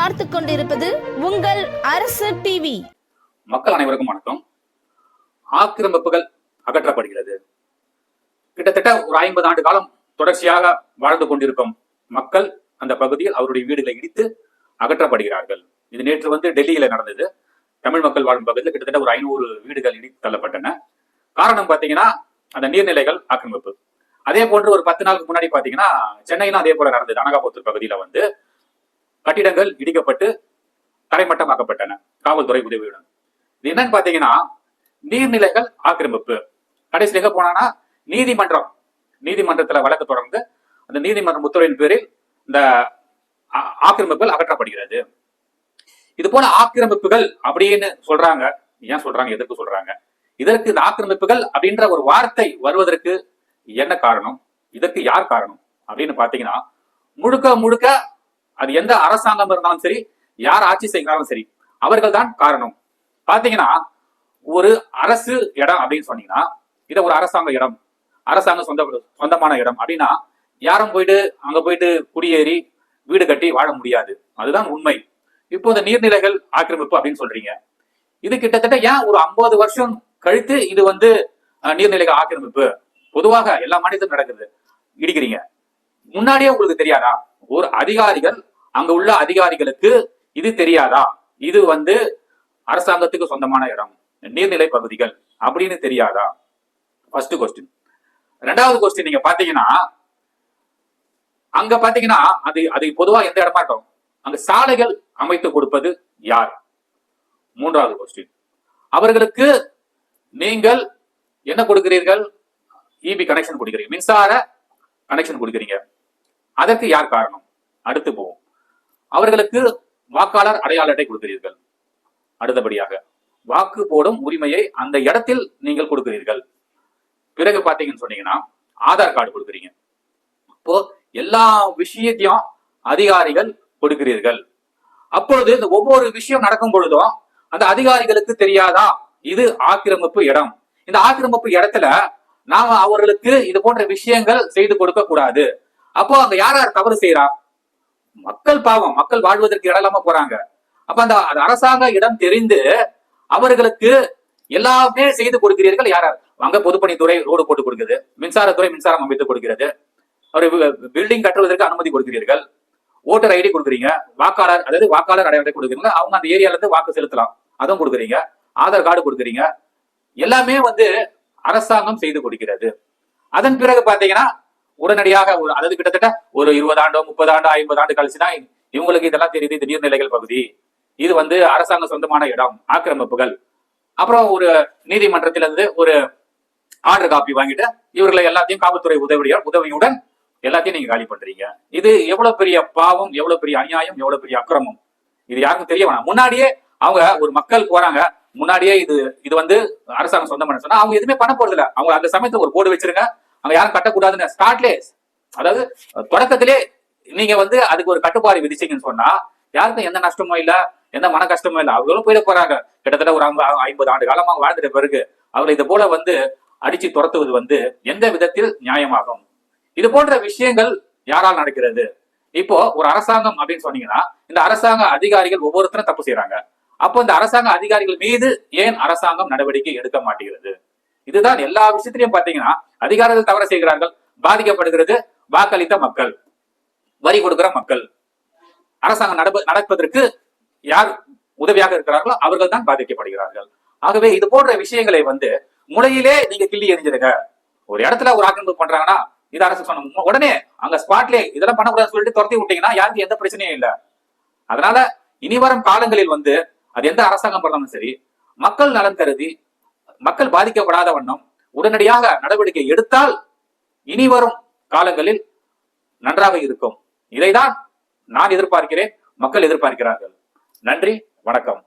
பார்த்து கொண்டிருப்பது உங்கள் அரசு டிவி. மக்கள் அனைவருக்கும் வணக்கம். ஆக்கிரமிப்புகள் அகற்றப்படுகிறது. கிட்டத்தட்ட ஒரு 50 ஆண்டு காலம் தொடர்ச்சியாக வாழ்ந்து கொண்டிருக்கும் மக்கள் அந்த பகுதியில் அவருடைய வீடுகளை இடித்து அகற்றப்படுகிறார்கள். இது நேற்று டெல்லியில நடந்தது. தமிழ் மக்கள் வாழும் பகுதியில் கிட்டத்தட்ட ஒரு 500 வீடுகள் இடித்து தள்ளப்பட்டன. காரணம் பாத்தீங்கன்னா அந்த நீர்நிலைகள் ஆக்கிரமிப்பு. அதே போன்று ஒரு 10 நாளுக்கு முன்னாடி பாத்தீங்கன்னா சென்னையிலும் அதே போல நடந்தது. அனகாபுத்தூர் பகுதியில கட்டிடங்கள் இடிக்கப்பட்டு தரைமட்டமாக்கப்பட்டன காவல்துறை உதவியுடன். இது என்னன்னு பாத்தீங்கன்னா நீர்நிலைகள் ஆக்கிரமிப்பு. கடைசி எங்க போனா நீதிமன்றத்துல வழக்கு தொடர்ந்து அந்த நீதிமன்றம் உத்தரவின் பேரில் இந்த ஆக்கிரமிப்புகள் அகற்றப்படுகிறது. இது போல ஆக்கிரமிப்புகள் அப்படின்னு சொல்றாங்க. ஏன் சொல்றாங்க, எதற்கு சொல்றாங்க? இதற்கு இந்த ஆக்கிரமிப்புகள் அப்படின்ற ஒரு வார்த்தை வருவதற்கு என்ன காரணம்? இதற்கு யார் காரணம் அப்படின்னு பாத்தீங்கன்னா முழுக்க முழுக்க அது எந்த அரசாங்கம் இருந்தாலும் சரி, யார் ஆட்சி செய்கிறாலும் சரி, அவர்கள் தான் காரணம். பாத்தீங்கன்னா ஒரு அரசு இடம் அப்படின்னு சொன்னீங்கன்னா இதை ஒரு அரசாங்க இடம், அரசாங்கம் சொந்தமான இடம் அப்படின்னா யாரும் அங்க போயிட்டு குடியேறி வீடு கட்டி வாழ முடியாது. அதுதான் உண்மை. இப்போ இந்த நீர்நிலைகள் ஆக்கிரமிப்பு அப்படின்னு சொல்றீங்க. இது கிட்டத்தட்ட ஏன் ஒரு 50 வருஷம் கழித்து இது நீர்நிலைகள் ஆக்கிரமிப்பு பொதுவாக எல்லா மாநிலத்திலும் நடக்குது இடிக்கிறீங்க. முன்னாடியே உங்களுக்கு தெரியாதா? ஒரு அதிகாரிகள் அங்க உள்ள அதிகாரிகளுக்கு இது தெரியாதா? இது அரசாங்கத்துக்கு சொந்தமான இடம், நீர்நிலை பகுதிகள் அப்படின்னு தெரியாதா? First question. ரெண்டாவது கொஸ்டின், நீங்க பாத்தீங்கன்னா அங்க பாத்தீங்கன்னா அது பொதுவா எந்த இடமா இருக்கும், அங்க சாலைகள் அமைத்து கொடுப்பது யார்? மூன்றாவது கொஸ்டின், அவர்களுக்கு நீங்கள் என்ன கொடுக்கிறீர்கள்? இபி கனெக்ஷன் கொடுக்கிறீங்க, மின்சார கனெக்ஷன் கொடுக்கிறீங்க. அதற்கு யார் காரணம்? அடுத்து போவோம். அவர்களுக்கு வாக்காளர் அடையாள அட்டை கொடுக்கிறீர்கள். அடுத்தபடியாக வாக்கு போடும் உரிமையை அந்த இடத்தில் நீங்கள் கொடுக்கிறீர்கள். பிறகு பாத்தீங்கன்னு சொன்னீங்கன்னா ஆதார் கார்டு கொடுக்குறீங்க. இப்போ எல்லா விஷயத்தையும் அதிகாரிகள் கொடுக்கிறீர்கள். அப்பொழுது இந்த ஒவ்வொரு விஷயம் நடக்கும் பொழுதும் அந்த அதிகாரிகளுக்கு தெரியாதா இது ஆக்கிரமிப்பு இடம்? இந்த ஆக்கிரமிப்பு இடத்துல நாம அவர்களுக்கு இது போன்ற விஷயங்கள் செய்து கொடுக்க கூடாது. அப்போ அங்க யார் யார் தவறு செய்யறா? மக்கள் பாவம், மக்கள் வாழ்வதற்கு இடம் இல்லாம போறாங்க. அப்ப அந்த அரசாங்க இடம் தெரிந்து அவர்களுக்கு எல்லாமே செய்து கொடுக்கிறீர்கள். யார் யார்? அங்க பொதுப்பணித்துறை ரோடு போட்டு கொடுக்குது, மின்சாரத்துறை மின்சாரம் அமைத்து கொடுக்கிறது, ஒரு பில்டிங் கட்டுவதற்கு அனுமதி கொடுக்கிறீர்கள், ஓட்டர் ஐடி கொடுக்குறீங்க, வாக்காளர் அடையாளத்தை கொடுக்குறீங்க, அவங்க அந்த ஏரியால இருந்து வாக்கு செலுத்தலாம், அதுவும் கொடுக்குறீங்க, ஆதார் கார்டு கொடுக்குறீங்க. எல்லாமே அரசாங்கம் செய்து கொடுக்கிறது. அதன் பிறகு பாத்தீங்கன்னா உடனடியாக கிட்டத்தட்ட ஒரு 20 ஆண்டோ 30 ஆண்டோ 50 ஆண்டு கழிச்சுதான் இவங்களுக்கு இதெல்லாம் தெரியுது. இது நீர்நிலைகள் பகுதி, இது அரசாங்க சொந்தமான இடம், ஆக்கிரமிப்புகள். அப்புறம் ஒரு நீதிமன்றத்திலிருந்து ஒரு ஆர்டர் காப்பி வாங்கிட்டு இவர்களை எல்லாத்தையும் காவல்துறை உதவியுடன் எல்லாத்தையும் நீங்க காலி பண்றீங்க. இது எவ்வளவு பெரிய பாவம், எவ்வளவு பெரிய அநியாயம், எவ்வளவு பெரிய அக்கிரமம். இது யாருக்கும் தெரிய வேணாம். முன்னாடியே அவங்க ஒரு மக்கள் போறாங்க, முன்னாடியே இது அரசாங்கம் சொந்தமான சொன்னா அவங்க எதுவுமே பண்ண போறது இல்ல. அவங்க அந்த சமயத்துல ஒரு போர்டு வச்சிருங்க, அங்க யாரும் கட்டக்கூடாதுன்னு ஸ்டார்ட்லே, அதாவது தொடக்கத்திலே நீங்க அதுக்கு ஒரு கட்டுப்பாடு விதிச்சீங்கன்னு சொன்னா யாருக்கும் எந்த நஷ்டமும் இல்ல, எந்த மன கஷ்டமும் இல்ல. அவங்களும் போயிட போறாங்க. கிட்டத்தட்ட ஒரு 50 ஆண்டு காலமாக வாழ்ந்துட்ட பிறகு அவரை இது போல அடிச்சு துரத்துவது எந்த விதத்தில் நியாயமாகும்? இது போன்ற விஷயங்கள் யாரால் நடக்கிறது? இப்போ ஒரு அரசாங்கம் அப்படின்னு சொன்னீங்கன்னா இந்த அரசாங்க அதிகாரிகள் ஒவ்வொருத்தரும் தப்பு செய்யறாங்க. அப்போ இந்த அரசாங்க அதிகாரிகள் மீது ஏன் அரசாங்கம் நடவடிக்கை எடுக்க மாட்டேங்கிறது? இதுதான் எல்லா விஷயத்திலையும் பாத்தீங்கன்னா அதிகாரிகள் தவறு செய்கிறார்கள், பாதிக்கப்படுகிறது வாக்களித்த மக்கள், வரி கொடுக்கிற மக்கள். அரசாங்கம் நடப்பதற்கு யார் உதவியாக இருக்கிறார்களோ அவர்கள் தான் பாதிக்கப்படுகிறார்கள். ஆகவே இது போன்ற விஷயங்களை முளையிலே நீங்க கிள்ளி எறிஞ்சிருங்க. ஒரு இடத்துல ஒரு ஆக்கிரமிப்பு பண்றாங்கன்னா இது அரசு சொன்ன உடனே அங்க ஸ்பாட்லே இதெல்லாம் பண்ணக்கூடாதுன்னு சொல்லிட்டு துரத்தி விட்டீங்கன்னா யாருக்கு எந்த பிரச்சனையும் இல்லை. அதனால இனி வரும் காலங்களில் அது எந்த அரசாங்கம் பண்ணாலும் சரி, மக்கள் நலன் கருதி மக்கள் பாதிக்கப்படாத வண்ணம் உடனடியாக நடவடிக்கை எடுத்தால் இனி வரும் காலங்களில் நன்றாக இருக்கும். இதைதான் நான் எதிர்பார்க்கிறேன், மக்கள் எதிர்பார்க்கிறார்கள். நன்றி, வணக்கம்.